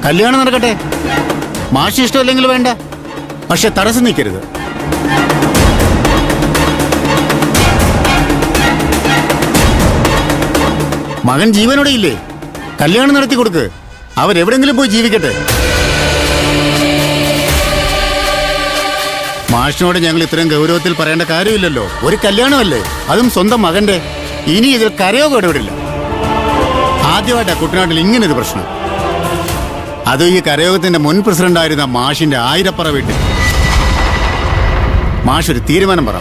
കല്യാണം നടക്കട്ടെ. മാഷ് ഇഷ്ടമല്ലെങ്കിൽ വേണ്ട, പക്ഷെ തടസ്സം നിൽക്കരുത്. മകൻ ജീവനോടെ ഇല്ലേ? കല്യാണം നടത്തി കൊടുക്ക്. അവരെവിടെങ്കിലും പോയി ജീവിക്കട്ടെ. മാഷിനോട് ഞങ്ങൾ ഇത്രയും ഗൗരവത്തിൽ പറയേണ്ട കാര്യമില്ലല്ലോ. ഒരു കല്യാണമല്ലേ, അതും സ്വന്തം മകന്റെ. ഇനി ഇതിൽ കരയോ കേടവിടില്ല. ആദ്യമായിട്ടാ കുട്ടനാട്ടിൽ ഇങ്ങനൊരു പ്രശ്നം. അത് ഈ കരയോഗത്തിന്റെ മുൻ പ്രസിഡന്റായിരുന്ന മാഷിന്റെ ആയിരപ്പറ വീട്ടിൽ. മാഷൊരു തീരുമാനം പറ.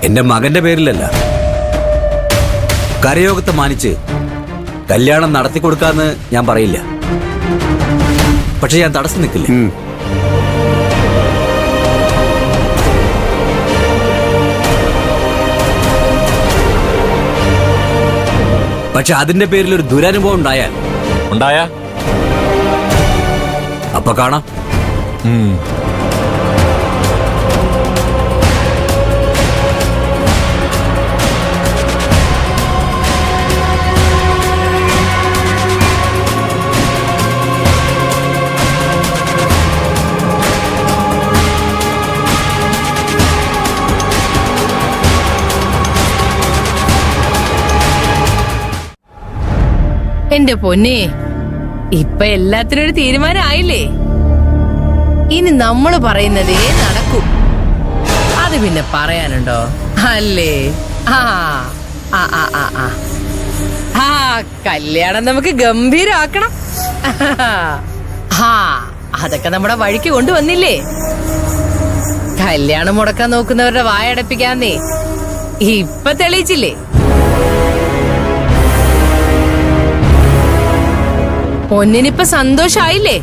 എന്റെ മകന്റെ പേരിലല്ല, കരയോഗത്തെ മാനിച്ച് കല്യാണം നടത്തി കൊടുക്കാന്ന് ഞാൻ പറയില്ല. പക്ഷെ ഞാൻ തടസ്സം നിൽക്കില്ല. പക്ഷെ അതിന്റെ പേരിൽ ഒരു ദുരനുഭവം ഉണ്ടായാ അപ്പൊ കാണാം. എന്റെ പൊന്നേ, ഇപ്പൊ എല്ലാത്തിനും ഒരു തീരുമാനമായില്ലേ? ഇനി നമ്മള് പറയുന്നതേ നടക്കൂ. അത് പിന്നെ പറയാനുണ്ടോ? അല്ലേ? ആ ആ ആ ആ ആ ആ കല്യാണം നമുക്ക് ഗംഭീരമാക്കണം. ആ അതൊക്കെ നമ്മുടെ വഴിക്ക് കൊണ്ടുവന്നില്ലേ? കല്യാണം മുടക്കാൻ നോക്കുന്നവരുടെ വായടപ്പിക്കാന്നേ ഇപ്പൊ തെളിയിച്ചില്ലേ? പൊന്നിനിപ്പോ സന്തോഷായില്ലേ?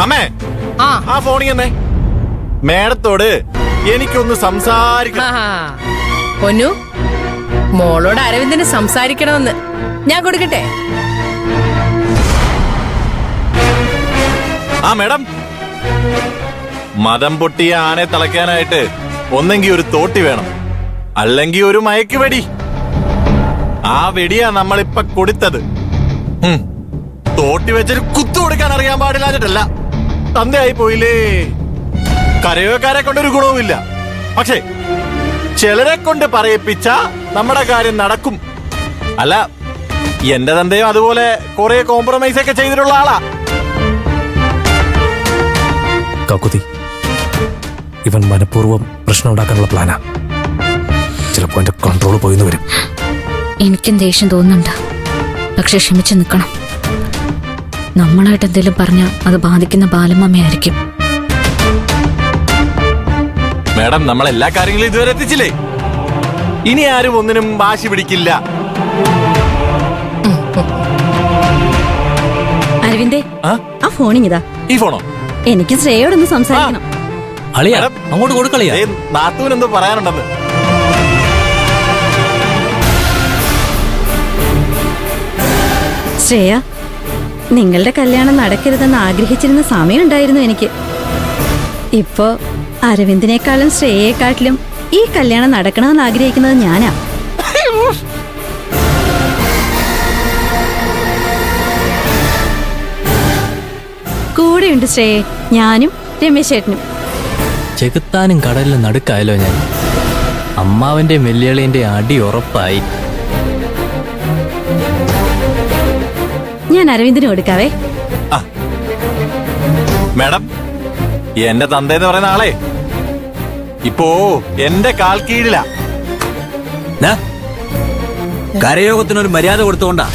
അമ്മേ, ആ ഫോണിൽ തന്നെ മേഡത്തോട് എനിക്കൊന്ന് സംസാരിക്കണം. പൊന്നു, മോളോട് അരവിന്ദന് സംസാരിക്കണമെന്ന് ഞാൻ കൊടുക്കട്ടെ? ആ മേഡം, മദം പൊട്ടിയ ആനെ തളയ്ക്കാനായിട്ട് ഒന്നെങ്കിൽ ഒരു തോട്ടി വേണം, അല്ലെങ്കിൽ ഒരു മയക്കുവെടി. ആ വെടിയാ നമ്മളിപ്പൊ കൊടുത്തത്. തോട്ടി വെച്ചൊരു കുത്തു കൊടുക്കാൻ അറിയാൻ പാടില്ലാഞ്ഞിട്ടല്ല, തന്തയായി പോയില്ലേ. കരയോക്കാരെ കൊണ്ടൊരു ഗുണവുമില്ല. പക്ഷേ ചിലരെ കൊണ്ട് പറയിപ്പിച്ച നമ്മുടെ കാര്യം നടക്കും. അല്ല, എന്റെ തന്തയും അതുപോലെ കുറെ കോംപ്രമൈസ് ഒക്കെ ചെയ്തിട്ടുള്ള ആളാ. കക്കുതി, ഇവൻ മനഃപൂർവ്വം പ്രശ്നം ഉണ്ടാക്കാനുള്ള പ്ലാനാ. ചിലപ്പോ എന്റെ കൺട്രോൾ പോയിന്ന് വരും. എനിക്കും ദേഷ്യം തോന്നുന്നുണ്ട്, പക്ഷെ ക്ഷമിച്ചു നിൽക്കണം. നമ്മളായിട്ട് എന്തെങ്കിലും പറഞ്ഞാൽ അത് ബാധിക്കുന്ന ബാലമ്മയായിരിക്കും. മേഡം, നമ്മൾ എല്ലാ കാര്യങ്ങളും ഇതുവരെ എത്തിച്ചില്ലേ. ഇനി ആരും ഒന്നിനും വാശി പിടിക്കില്ല. അരവിന്ദേ, ആ ഫോണിങ്ങിതാ. ഈ ഫോണോ? എനിക്ക് ശ്രേയോടൊന്ന് സംസാരിക്കണം. അങ്ങോട്ട് കൊടുക്കളിയാ. നാത്തൂനെന്തോ പറയാനുണ്ടെന്ന്. ശ്രേയ, നിങ്ങളുടെ കല്യാണം നടക്കരുതെന്ന് ആഗ്രഹിച്ചിരുന്ന സമയമുണ്ടായിരുന്നു എനിക്ക്. ഇപ്പോ അരവിന്ദിനേക്കാളും ശ്രേയയെക്കാട്ടിലും ഈ കല്യാണം നടക്കണമെന്ന് ആഗ്രഹിക്കുന്നത് ഞാനാ. കൂടെയുണ്ട് ശ്രേയെ, ഞാനും രമേശ് ചേട്ടനും. ചെകുത്താനും കടലിലും നടുക്കായല്ലോ ഞാൻ. അമ്മാവന്റെ വെല്ലുവിളിന്റെ അടി ഉറപ്പായി. ഞാൻ അരവിന്ദിന് കൊടുക്കാവേ. മേഡം, എന്റെ തന്തേന്ന് പറയുന്ന ആളെ ഇപ്പോ എന്റെ കാൽ കീഴിലാ. കരയോഗത്തിനൊരു മര്യാദ കൊടുത്തുകൊണ്ടാ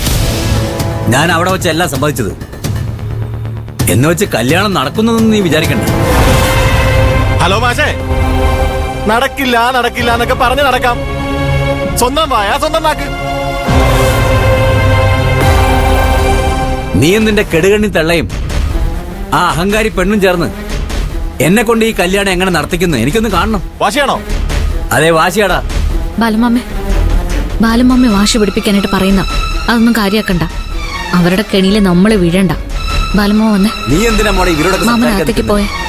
ഞാൻ അവിടെ വെച്ച് എല്ലാം സംഭവിച്ചത്. എന്ന് വെച്ച് കല്യാണം നടക്കുന്നതെന്ന് നീ വിചാരിക്കണ്ട. ഹലോ മാഷേ, നടക്കില്ല നടക്കില്ല എന്നൊക്കെ പറഞ്ഞ് നടക്കാം. സ്വന്തം വായ സ്വന്തം നാക്ക്. നീ നിന്റെ കെടുകണ്ണി തള്ളയും ആ അഹങ്കാരി പെണ്ണും ചേർന്ന് എന്നെ കൊണ്ട് ഈ കല്യാണം എങ്ങനെ നടത്തിക്കുന്നു എനിക്കൊന്ന് കാണണം. വാശിയാണോ? അതെ, വാശിയാടാ. ബാലമ്മ വാശി പിടിപ്പിക്കാനായിട്ട് പറയുന്ന അതൊന്നും കാര്യാക്കണ്ട. അവരുടെ കെണിയില് നമ്മള് വീഴണ്ട. ബാലമ്മ വന്നേ, നീ എന്തിനാ മോളെ ഇവരോടൊക്കെ മാമൻ സംസാരിക്കാൻ അകത്തേക്ക് നിൽക്കുന്നെ? പോയെ.